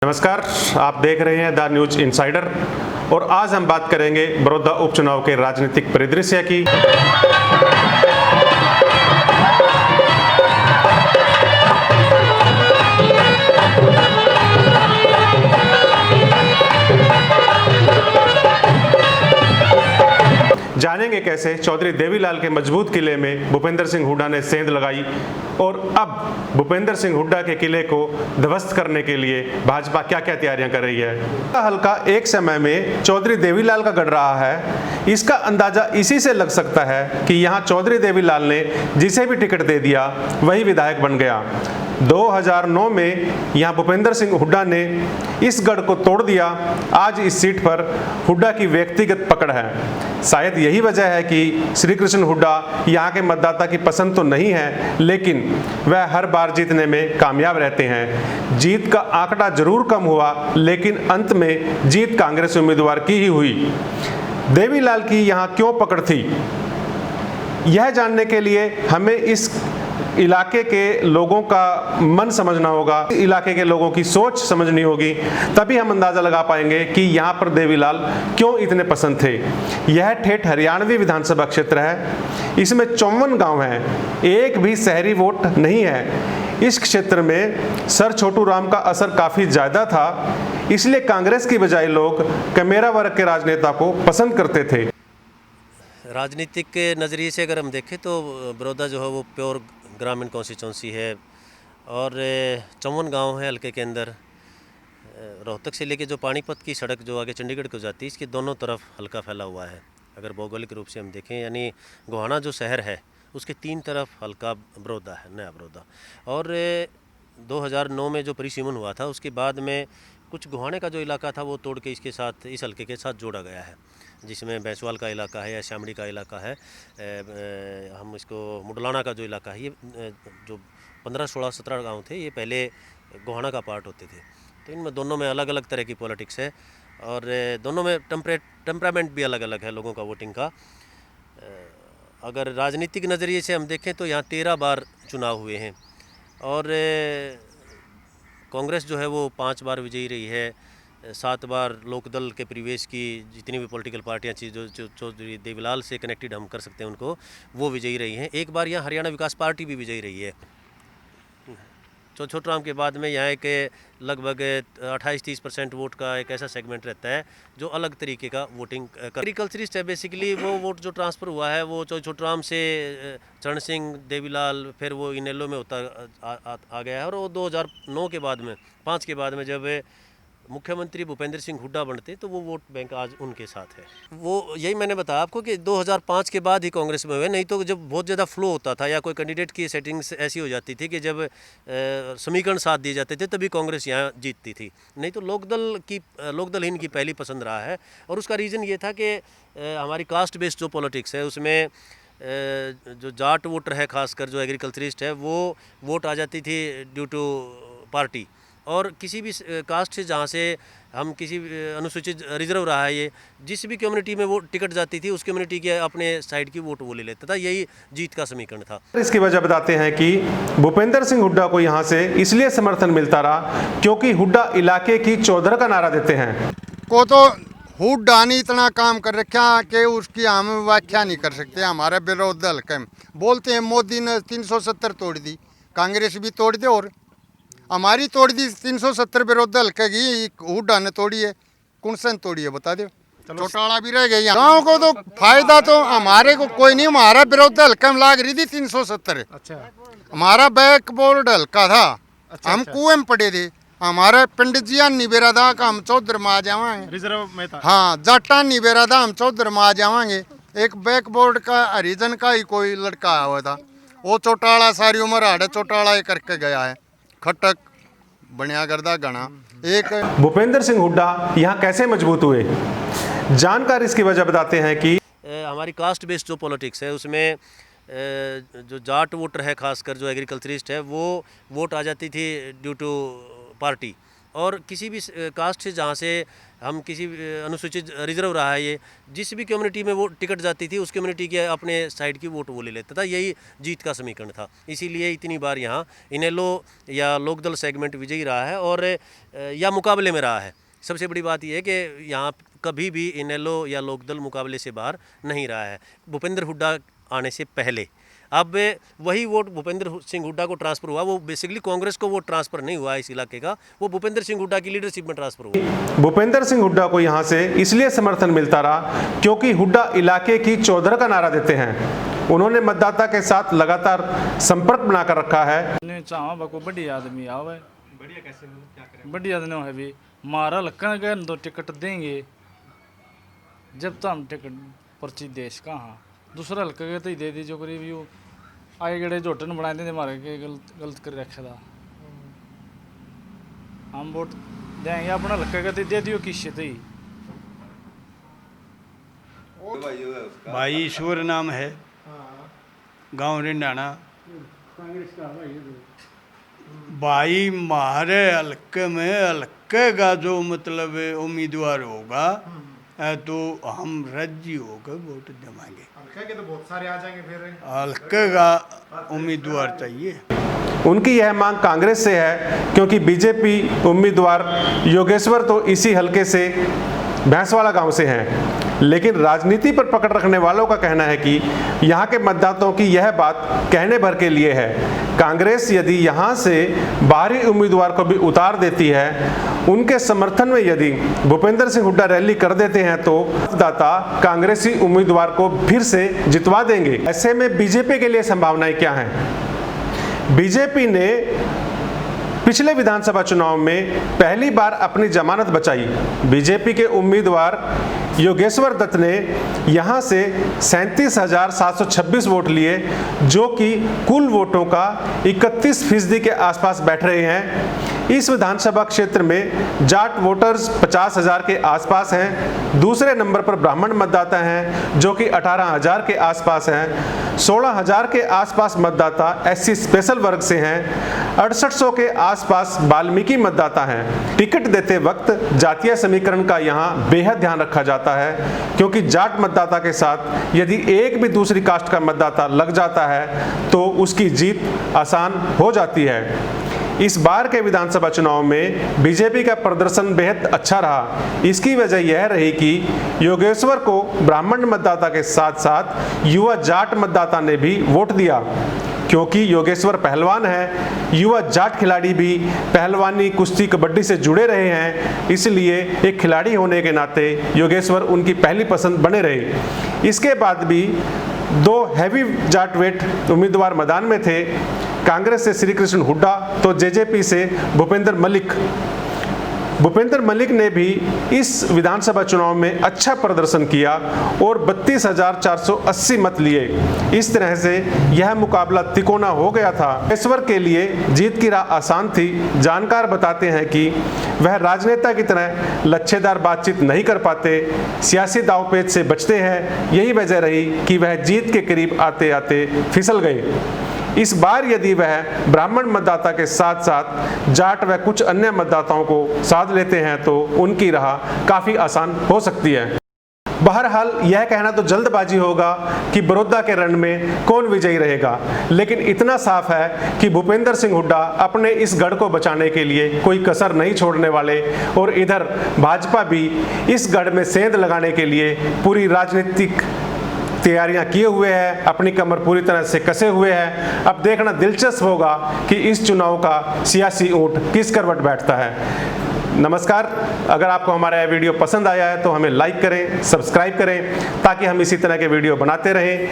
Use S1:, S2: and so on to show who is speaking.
S1: नमस्कार, आप देख रहे हैं द न्यूज इनसाइडर और आज हम बात करेंगे बड़ौदा उपचुनाव के राजनीतिक परिदृश्य की। जानेंगे कैसे चौधरी देवीलाल के मजबूत किले में भूपेंद्र सिंह हुड्डा ने सेंध लगाई और अब भूपेंद्र सिंह हुड्डा के किले को ध्वस्त करने के लिए भाजपा क्या क्या तैयारियां कर रही है। हल्का एक समय में चौधरी देवीलाल का गढ़ रहा है। इसका अंदाजा इसी से लग सकता है कि यहां चौधरी देवीलाल ने जिसे भी टिकट दे दिया वही विधायक बन गया। 2009 में यहां भूपेंद्र सिंह हुड्डा ने इस गढ़ को तोड़ दिया। आज इस सीट पर हुड्डा की व्यक्तिगत पकड़ है। शायद यही वजह है कि श्री कृष्ण हुड्डा यहाँ के मतदाता की पसंद तो नहीं है, लेकिन वह हर बार जीतने में कामयाब रहते हैं। जीत का आंकड़ा जरूर कम हुआ, लेकिन अंत में जीत कांग्रेस उम्मीदवार की ही हुई। देवीलाल की यहाँ क्यों पकड़ थी, यह जानने के लिए हमें इस इलाके के लोगों का मन समझना होगा, इलाके के लोगों की सोच समझनी होगी, तभी हम अंदाजा लगा पाएंगे कि यहाँ पर देवीलाल क्यों इतने पसंद थे। यह ठेठ हरियाणवी विधानसभा क्षेत्र है। इसमें 54 गांव हैं, एक भी शहरी वोट नहीं है। इस क्षेत्र में सर छोटू राम का असर काफी ज्यादा था, इसलिए कांग्रेस की बजाय लोग कमेरा वर्ग के राजनेता को पसंद करते थे।
S2: राजनीतिक के नज़रिए से अगर हम देखें तो बड़ौदा जो है वो प्योर ग्रामीण कॉन्स्टिट्यूंसी है और 54 गांव है हल्के के अंदर। रोहतक से लेके जो पानीपत की सड़क जो आगे चंडीगढ़ को जाती है, इसके दोनों तरफ हल्का फैला हुआ है। अगर भौगोलिक रूप से हम देखें, यानी गोहाना जो शहर है उसके 3 तरफ हल्का बड़ौदा है, नया बड़ौदा। और 2009 में जो परिसीमन हुआ था उसके बाद में कुछ गोहाने का जो इलाका था वो तोड़ के इसके साथ, इस हल्के के साथ जोड़ा गया है, जिसमें बैसवाल का इलाका है या श्यामड़ी का इलाका है, हम इसको मुडलाना का जो इलाका है, ये जो 15, 16, 17 गांव थे ये पहले गोहाना का पार्ट होते थे। तो इनमें दोनों में अलग अलग तरह की पॉलिटिक्स है और दोनों में टेम्परामेंट भी अलग अलग है लोगों का वोटिंग का। अगर राजनीतिक नज़रिए से हम देखें तो यहाँ 13 बार चुनाव हुए हैं और कांग्रेस जो है वो 5 बार विजयी रही है। 7 बार लोकदल के परिवेश की जितनी भी पॉलिटिकल पार्टियां थी जो चौधरी देवीलाल से कनेक्टेड हम कर सकते हैं उनको, वो विजयी रही हैं। एक बार यहाँ हरियाणा विकास पार्टी भी विजयी रही है। छोटू राम के बाद में यहाँ के लगभग 28-30% वोट का एक ऐसा सेगमेंट रहता है जो अलग तरीके का वोटिंग एग्रीकल्चरिस्ट है। बेसिकली वो वोट जो ट्रांसफ़र हुआ है वो छोटू राम से चरण सिंह, देवीलाल, फिर वो इनेलो में होता आ गया है। और वो 2009 के बाद में, 5 के बाद में जब मुख्यमंत्री भूपेंद्र सिंह हुड्डा बनते तो वो वोट बैंक आज उनके साथ है। वो यही मैंने बताया आपको कि 2005 के बाद ही कांग्रेस में हुए, नहीं तो जब बहुत ज़्यादा फ्लो होता था या कोई कैंडिडेट की सेटिंग्स ऐसी हो जाती थी कि जब समीकरण साथ दिए जाते थे तभी कांग्रेस यहाँ जीतती थी, नहीं तो लोकदल ही इनकी पहली पसंद रहा है। और उसका रीज़न ये था कि हमारी कास्ट बेस्ड जो पॉलिटिक्स है उसमें जो जाट वोटर है, खासकर जो एग्रीकल्चरिस्ट है, वो वोट आ जाती थी ड्यू टू पार्टी। और किसी भी कास्ट से, जहाँ से हम किसी अनुसूचित रिजर्व रहा है, ये जिस भी कम्युनिटी में वो टिकट जाती थी उस कम्युनिटी के अपने साइड की वोट वो ले लेता था। यही जीत का समीकरण था।
S1: इसकी वजह बताते हैं कि भूपेंद्र सिंह हुड्डा को यहाँ से इसलिए समर्थन मिलता रहा क्योंकि हुड्डा इलाके की चौधर का नारा देते हैं।
S3: को तो हुड्डा ने इतना काम कर रखा कि उसकी हम व्याख्या नहीं कर सकते। हमारे विरोध दल के बोलते हैं मोदी ने 370 तोड़ दी, कांग्रेस भी तोड़ दे और हमारी तोड़ दी 370 विरोध दल की, हुड्डा ने तोड़ी है। कौन सा तोड़ी है बता दो। चौटाला भी रह गई। गाँव को तो फायदा तो हमारे को कोई नहीं। हमारा विरोध दल कम लाग रही थी 370। अच्छा, हमारा बैकबोर्ड हल्का था। अच्छा, हम कुएं में पड़े थे। हमारे पंडित जी निबेरा था का हम चौधर में आ जावांगे, रिजर्व में था। हाँ, जाटा निबेरा था, हम चौधर में आ जावांगे। एक बैकबोर्ड का हरिजन का ही कोई लड़का आया हुआ था, वो चौटाला सारी उम्र हाड़े चौटाला करके गया है। खटक बढ़िया गर्दा गणा। एक
S1: भूपेंद्र सिंह हुड्डा यहाँ कैसे मजबूत हुए, जानकार इसकी वजह बताते हैं कि
S2: हमारी कास्ट बेस्ड जो पॉलिटिक्स है उसमें जो जाट वोटर है, खासकर जो एग्रीकल्चरिस्ट है, वो वोट आ जाती थी ड्यू टू पार्टी। और किसी भी कास्ट से जहाँ से हम किसी अनुसूचित रिजर्व रहा है, ये जिस भी कम्युनिटी में वो टिकट जाती थी उस कम्युनिटी के अपने साइड की वोट वो ले लेता था। यही जीत का समीकरण था, इसीलिए इतनी बार यहाँ इनेलो या लोकदल सेगमेंट विजयी रहा है और या मुकाबले में रहा है। सबसे बड़ी बात यह है कि यहाँ कभी भी इनेलो या लोकदल मुकाबले से बाहर नहीं रहा है भूपेंद्र हुड्डा आने से पहले। अब वही वोट भूपेंद्र सिंह हुड्डा को ट्रांसफ़र हुआ, वो बेसिकली कांग्रेस को वोट ट्रांसफ़र नहीं हुआ इस इलाके का, वो भूपेंद्र सिंह हुड्डा की लीडरशिप में ट्रांसफ़र हुआ।
S1: भूपेंद्र सिंह हुड्डा को यहाँ से इसलिए समर्थन मिलता रहा क्योंकि हुड्डा इलाके की चौधर का नारा देते हैं। उन्होंने मतदाता के साथ लगातार संपर्क बनाकर रखा है।
S4: चाहो बढ़िया आदमी आवे, बढ़िया कैसे क्या करें, बढ़िया आदमी है भी मारा लक्कन गए तो टिकट देंगे, जब तो हम टिकट पर्ची देश कहाँ दूसरा हल्का गए तो ही दे दी जो करीब यू आगे गड़े जोटन बनाए थे मारे के गलत कर रखा था। हम वोट देंगे अपना हल्का गए तो दे दियो किससे तो ही।
S5: भाई ईश्वर नाम है, गांव रिंडाना। भाई मारे हल्के में हल्के का जो मतलब उम्मीदवार होगा तो हम राजी होकर वोट जमाएंगे। हल्के के तो बहुत सारे आ जाएंगे, फिर हल्के का उम्मीदवार चाहिए।
S1: उनकी यह मांग कांग्रेस से है क्योंकि बीजेपी उम्मीदवार योगेश्वर तो इसी हलके से भैंसवाड़ा गांव से हैं, लेकिन राजनीति पर पकड़ रखने वालों का कहना है कि यहाँ के मतदाताओं की यह बात कहने भर के लिए है। कांग्रेस यदि यहाँ से बाहरी उम्मीदवार को भी उतार देती है, उनके समर्थन में यदि भूपेंद्र सिंह हुड्डा रैली कर देते हैं तो मतदाता कांग्रेसी उम्मीदवार को फिर से जितवा देंगे। ऐसे में बीजेपी के लिए संभावनाएं क्या हैं? बीजेपी ने पिछले विधानसभा चुनाव में पहली बार अपनी जमानत बचाई। बीजेपी के उम्मीदवार योगेश्वर दत्त ने यहां से 37,726 वोट लिए, जो कि कुल वोटों का 31% के आसपास बैठ रहे हैं। इस विधानसभा क्षेत्र में जाट वोटर्स 50,000 के आसपास हैं। दूसरे नंबर पर ब्राह्मण मतदाता हैं जो कि 18,000 के आसपास हैं। 16,000 के आसपास मतदाता एससी स्पेशल वर्ग से हैं। 6800 के आसपास वाल्मीकि मतदाता हैं। टिकट देते वक्त जातीय समीकरण का यहाँ बेहद ध्यान रखा जाता है क्योंकि जाट मतदाता के साथ यदि एक भी दूसरी कास्ट का मतदाता लग जाता है तो उसकी जीत आसान हो जाती है। इस बार के विधानसभा चुनाव में बीजेपी का प्रदर्शन बेहद अच्छा रहा। इसकी वजह यह रही कि योगेश्वर को ब्राह्मण मतदाता के साथ साथ युवा जाट मतदाता ने भी वोट दिया। क्योंकि योगेश्वर पहलवान है, युवा जाट खिलाड़ी भी पहलवानी, कुश्ती, कबड्डी से जुड़े रहे हैं, इसलिए एक खिलाड़ी होने के नाते योगेश्वर उनकी पहली पसंद बने रहे। इसके बाद भी 2 हैवी जाट वेट उम्मीदवार मैदान में थे। कांग्रेस से श्री कृष्ण हुड्डा तो जेजेपी से भूपेंद्र मलिक। भूपेंद्र मलिक ने भी इस विधानसभा चुनाव में अच्छा प्रदर्शन किया और 32,480 मत लिए। इस तरह से यह मुकाबला तिकोना हो गया था। योगेश्वर के लिए जीत की राह आसान थी। जानकार बताते हैं कि वह राजनेता की तरह लच्छेदार बातचीत नहीं कर पाते, सियासी दांवपेच से बचते हैं। यही वजह रही कि वह जीत के करीब आते आते फिसल गए। इस बार यदि वह ब्राह्मण मतदाता के साथ साथ जाट व कुछ अन्य मतदाताओं को साध लेते हैं तो उनकी राह काफ़ी आसान हो सकती है। बहरहाल यह कहना तो जल्दबाजी होगा कि बड़ौदा के रण में कौन विजयी रहेगा, लेकिन इतना साफ है कि भूपेंद्र सिंह हुड्डा अपने इस गढ़ को बचाने के लिए कोई कसर नहीं छोड़ने वाले और इधर भाजपा भी इस गढ़ में सेंध लगाने के लिए पूरी राजनीतिक तैयारियां किए हुए हैं, अपनी कमर पूरी तरह से कसे हुए हैं। अब देखना दिलचस्प होगा कि इस चुनाव का सियासी ऊंट किस करवट बैठता है। नमस्कार, अगर आपको हमारा यह वीडियो पसंद आया है तो हमें लाइक करें, सब्सक्राइब करें ताकि हम इसी तरह के वीडियो बनाते रहें।